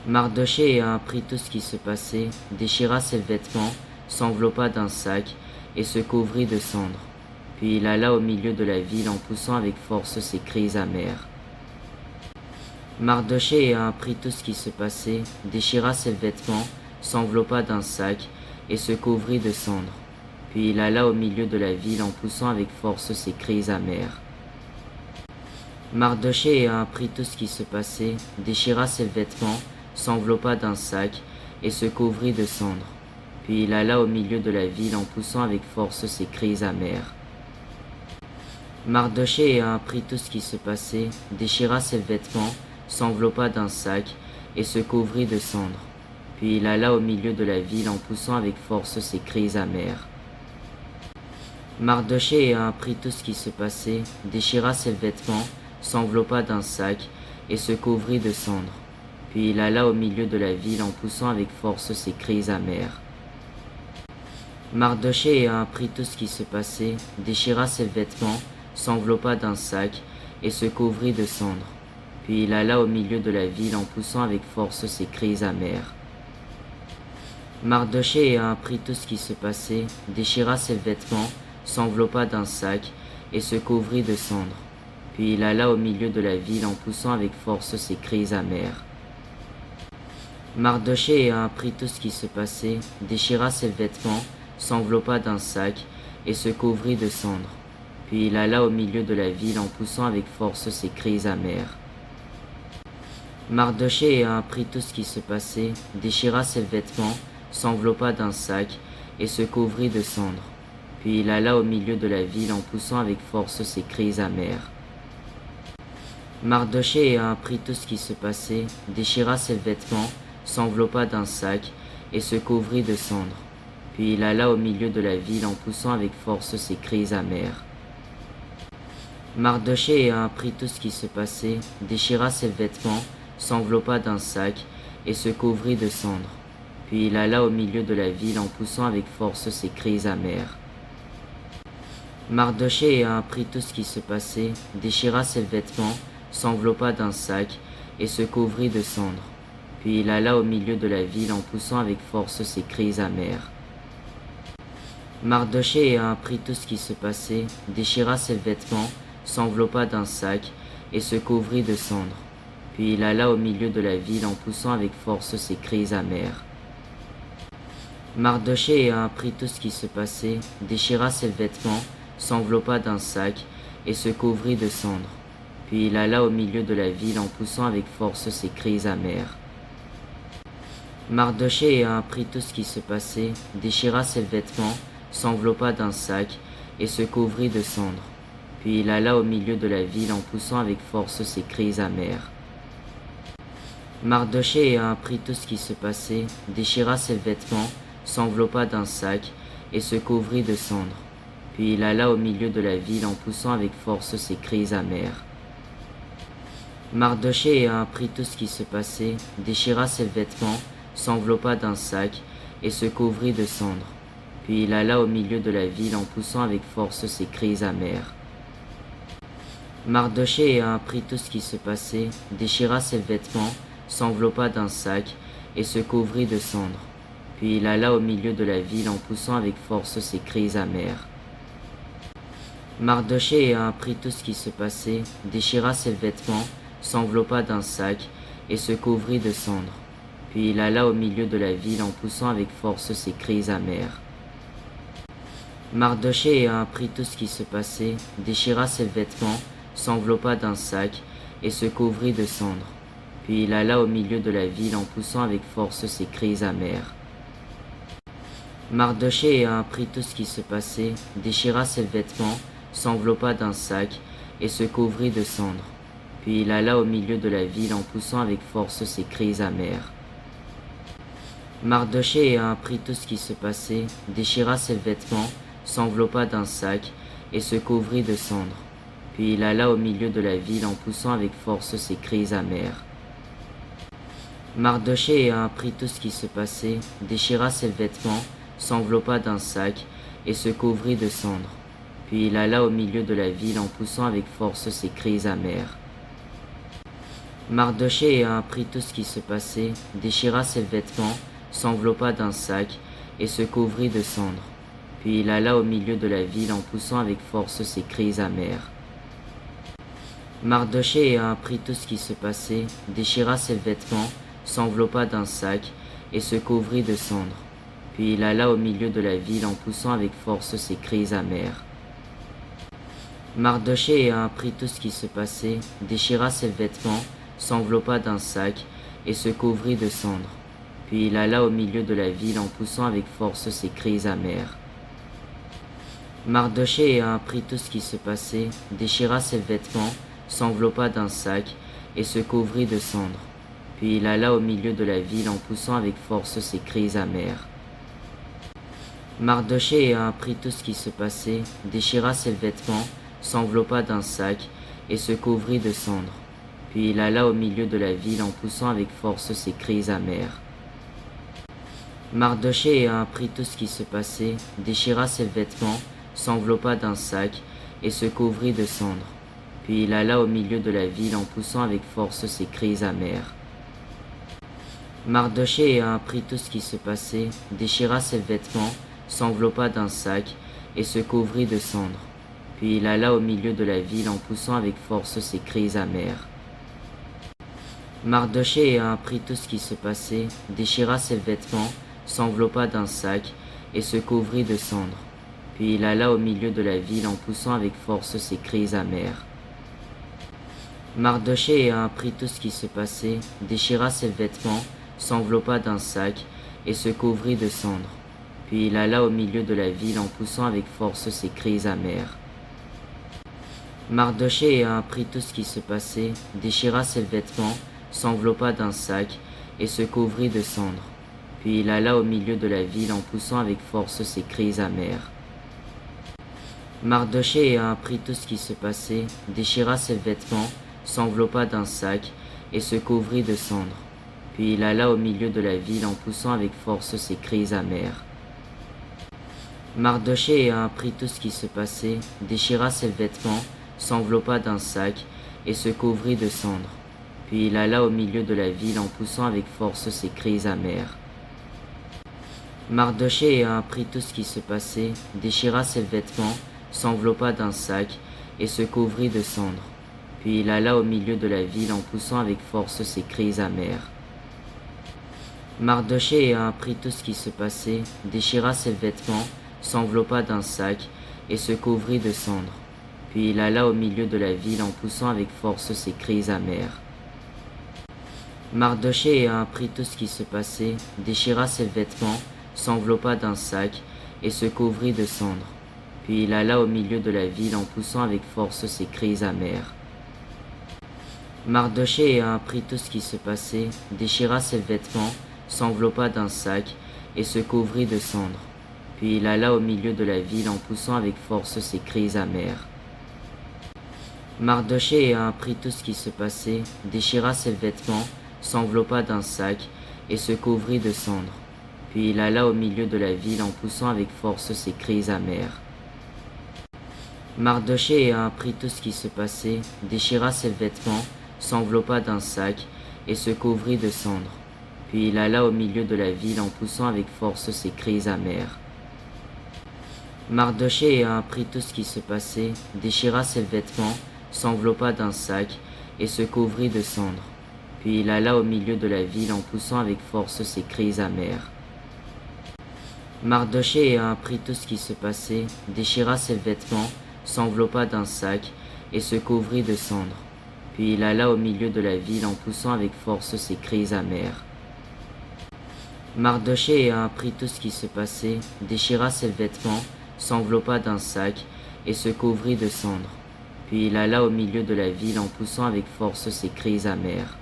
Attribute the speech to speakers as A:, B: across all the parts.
A: Mardochée ayant appris tout ce qui se passait, déchira ses vêtements, s'enveloppa d'un sac et se couvrit de cendres. Puis il alla au milieu de la ville en poussant avec force ses cris amers. Mardochée ayant appris tout ce qui se passait, déchira ses vêtements, s'enveloppa d'un sac et se couvrit de cendres. Puis il alla au milieu de la ville en poussant avec force ses cris amers. Mardochée ayant appris tout ce qui se passait, déchira ses vêtements, s'enveloppa d'un sac et se couvrit de cendres. Puis il alla au milieu de la ville en poussant avec force ses cris amers. Mardochée ayant appris tout ce qui se passait, déchira ses vêtements, s'enveloppa d'un sac et se couvrit de cendres. Puis il alla au milieu de la ville en poussant avec force ses cris amers. Mardochée ayant appris tout ce qui se passait, déchira ses vêtements, s'enveloppa d'un sac et se couvrit de cendres. Puis il alla au milieu de la ville en poussant avec force ses cris amers. Mardochée ayant appris tout ce qui se passait, déchira ses vêtements, s'enveloppa d'un sac et se couvrit de cendres. Puis il alla au milieu de la ville en poussant avec force ses cris amers. Mardochée ayant appris tout ce qui se passait, déchira ses vêtements, s'enveloppa d'un sac et se couvrit de cendres. Puis il alla au milieu de la ville en poussant avec force ses cris amers. Mardochée ayant appris tout ce qui se passait, déchira ses vêtements, s'enveloppa d'un sac et se couvrit de cendres. Puis il alla au milieu de la ville en poussant avec force ses cris amers. Mardochée ayant appris tout ce qui se passait, déchira ses vêtements, s'enveloppa d'un sac et se couvrit de cendres. Puis il alla au milieu de la ville en poussant avec force ses cris amers. Mardochée ayant appris tout ce qui se passait, déchira ses vêtements, s'enveloppa d'un sac et se couvrit de cendres. Puis il alla au milieu de la ville en poussant avec force ses cris amers. Mardochée ayant appris tout ce qui se passait, déchira ses vêtements, s'enveloppa d'un sac et se couvrit de cendres. Puis il alla au milieu de la ville en poussant avec force ses cris amers. Mardochée ayant appris tout ce qui se passait, déchira ses vêtements, s'enveloppa d'un sac et se couvrit de cendres. Puis il alla au milieu de la ville en poussant avec force ses cris amers. Mardochée ayant appris tout ce qui se passait, déchira ses vêtements, s'enveloppa d'un sac et se couvrit de cendres. Puis il alla au milieu de la ville en poussant avec force ses cris amers. Mardochée ayant appris tout ce qui se passait, déchira ses vêtements, s'enveloppa d'un sac et se couvrit de cendres. Puis il alla au milieu de la ville en poussant avec force ses cris amers. Mardochée ayant appris tout ce qui se passait, déchira ses vêtements, s'enveloppa d'un sac et se couvrit de cendres. Puis il alla au milieu de la ville en poussant avec force ses cris amers. Mardochée ayant appris tout ce qui se passait, déchira ses vêtements, s'enveloppa d'un sac et se couvrit de cendres. Puis il alla au milieu de la ville en poussant avec force ses cris amers. Mardochée ayant appris tout ce qui se passait, déchira ses vêtements, s'enveloppa d'un sac et se couvrit de cendres. Puis il alla au milieu de la ville en poussant avec force ses cris amers. Mardochée ayant appris tout ce qui se passait, déchira ses vêtements, s'enveloppa d'un sac et se couvrit de cendres. Puis il alla au milieu de la ville en poussant avec force ses cris amers. Mardochée ayant appris tout ce qui se passait, déchira ses vêtements, s'enveloppa d'un sac et se couvrit de cendres. Puis il alla au milieu de la ville en poussant avec force ses cris amers. Mardochée ayant appris tout ce qui se passait, déchira ses vêtements, s'enveloppa d'un sac et se couvrit de cendres. Puis il alla au milieu de la ville en poussant avec force ses cris amers. Mardochée ayant appris tout ce qui se passait, déchira ses vêtements, s'enveloppa d'un sac et se couvrit de cendres. Puis il alla au milieu de la ville en poussant avec force ses cris amers. Mardochée ayant appris tout ce qui se passait, déchira ses vêtements, s'enveloppa d'un sac et se couvrit de cendres. Puis il alla au milieu de la ville en poussant avec force ses cris amers. Mardochée ayant appris tout ce qui se passait, déchira ses vêtements, s'enveloppa d'un sac et se couvrit de cendres. Puis il alla au milieu de la ville en poussant avec force ses cris amers. Mardochée apprit tout ce qui se passait, déchira ses vêtements, s'enveloppa d'un sac et se couvrit de cendres. Puis il alla au milieu de la ville en poussant avec force ses cris amers. Mardochée apprit tout ce qui se passait, déchira ses vêtements, s'enveloppa d'un sac et se couvrit de cendres. Puis il alla au milieu de la ville en poussant avec force ses cris amers. Mardochée apprit tout ce qui se passait, déchira ses vêtements, s'enveloppa d'un sac et se couvrit de cendres. Puis il alla au milieu de la ville en poussant avec force ses cris amers. Mardochée apprit tout ce qui se passait, déchira ses vêtements, s'enveloppa d'un sac et se couvrit de cendres. Puis il alla au milieu de la ville en poussant avec force ses cris amers. Mardochée apprit tout ce qui se passait, déchira ses vêtements, s'enveloppa d'un sac et se couvrit de cendres. Puis il alla au milieu de la ville en poussant avec force ses cris amers. Mardochée apprit tout ce qui se passait, déchira ses vêtements, s'enveloppa d'un sac et se couvrit de cendres. Puis il alla au milieu de la ville en poussant avec force ses cris amers. Mardochée apprit tout ce qui se passait, déchira ses vêtements, s'enveloppa d'un sac et se couvrit de cendres. Puis il alla au milieu de la ville en poussant avec force ses cris amers. Mardochée apprit tout ce qui se passait, déchira ses vêtements, s'enveloppa d'un sac et se couvrit de cendres. Puis il alla au milieu de la ville en poussant avec force ses cris amers. Mardochée apprit tout ce qui se passait, déchira ses vêtements, s'enveloppa d'un sac et se couvrit de cendres. Puis il alla au milieu de la ville en poussant avec force ses cris amers. Mardochée apprit tout ce qui se passait, déchira ses vêtements, s'enveloppa d'un sac et se couvrit de cendres. Puis il alla au milieu de la ville en poussant avec force ses cris amers. Mardochée apprit tout ce qui se passait, déchira ses vêtements, s'enveloppa d'un sac et se couvrit de cendres. Puis il alla au milieu de la ville en poussant avec force ses cris amers. Mardochée apprit tout ce qui se passait, déchira ses vêtements, s'enveloppa d'un sac et se couvrit de cendres. Puis il alla au milieu de la ville en poussant avec force ses cris amers. Mardochée apprit tout ce qui se passait, déchira ses vêtements, s'enveloppa d'un sac et se couvrit de cendres. Puis il alla au milieu de la ville en poussant avec force ses cris amers. Mardochée apprit tout ce qui se passait, déchira ses vêtements, s'enveloppa d'un sac et se couvrit de cendres. Puis il alla au milieu de la ville en poussant avec force ses cris amers. Mardochée apprit tout ce qui se passait, déchira ses vêtements, s'enveloppa d'un sac et se couvrit de cendres. Puis il alla au milieu de la ville en poussant avec force ses cris amers. Mardochée apprit tout ce qui se passait, déchira ses vêtements, s'enveloppa d'un sac et se couvrit de cendres. Puis il alla au milieu de la ville en poussant avec force ses cris amers. Mardochée apprit tout ce qui se passait, déchira ses vêtements, s'enveloppa d'un sac et se couvrit de cendres. Puis il alla au milieu de la ville en poussant avec force ses cris amers. Mardochée apprit tout ce qui se passait, déchira ses vêtements, s'enveloppa d'un sac et se couvrit de cendres. Puis il alla au milieu de la ville en poussant avec force ses cris amers. Mardochée apprit tout ce qui se passait, déchira ses vêtements, s'enveloppa d'un sac et se couvrit de cendres. Puis il alla au milieu de la ville en poussant avec force ses cris amers. Mardochée apprit tout ce qui se passait, déchira ses vêtements, s'enveloppa d'un sac et se couvrit de cendres. Puis il alla au milieu de la ville en poussant avec force ses cris amers. Mardochée apprit tout ce qui se passait, déchira ses vêtements, s'enveloppa d'un sac et se couvrit de cendres. Puis il alla au milieu de la ville en poussant avec force ses cris amers.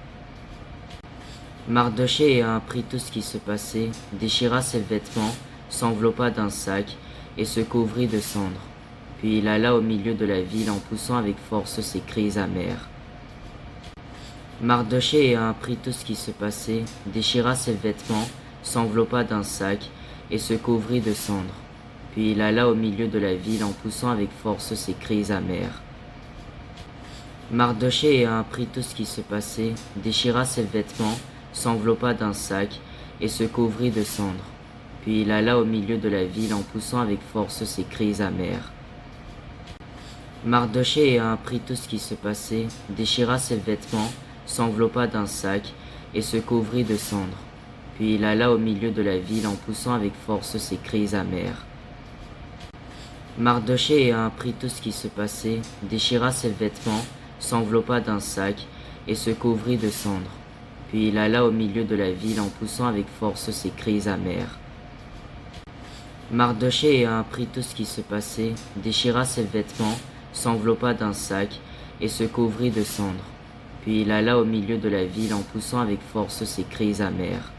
A: Mardochée apprit tout ce qui se passait, déchira ses vêtements, s'enveloppa d'un sac et se couvrit de cendres. Puis il alla au milieu de la ville en poussant avec force ses cris amers. Mardochée apprit tout ce qui se passait, déchira ses vêtements, s'enveloppa d'un sac et se couvrit de cendres. Puis il alla au milieu de la ville en poussant avec force ses cris amers. Mardochée ayant appris tout ce qui se passait, déchira ses vêtements, s'enveloppa d'un sac et se couvrit de cendres. Puis il alla au milieu de la ville en poussant avec force ses cris amers. Mardochée ayant appris tout ce qui se passait, déchira ses vêtements, s'enveloppa d'un sac et se couvrit de cendres. Puis il alla au milieu de la ville en poussant avec force ses cris amers. Mardochée ayant appris tout ce qui se passait, déchira ses vêtements, s'enveloppa d'un sac et se couvrit de cendres. Puis il alla au milieu de la ville en poussant avec force ses cris amers. Mardochée ayant appris tout ce qui se passait, déchira ses vêtements, s'enveloppa d'un sac et se couvrit de cendres. Puis il alla au milieu de la ville en poussant avec force ses cris amers. Mardochée ayant appris tout ce qui se passait, déchira ses vêtements, s'enveloppa d'un sac et se couvrit de cendres. Puis il alla au milieu de la ville en poussant avec force ses cris amers. Mardochée ayant appris tout ce qui se passait, déchira ses vêtements, s'enveloppa d'un sac et se couvrit de cendres. Puis il alla au milieu de la ville en poussant avec force ses cris amers.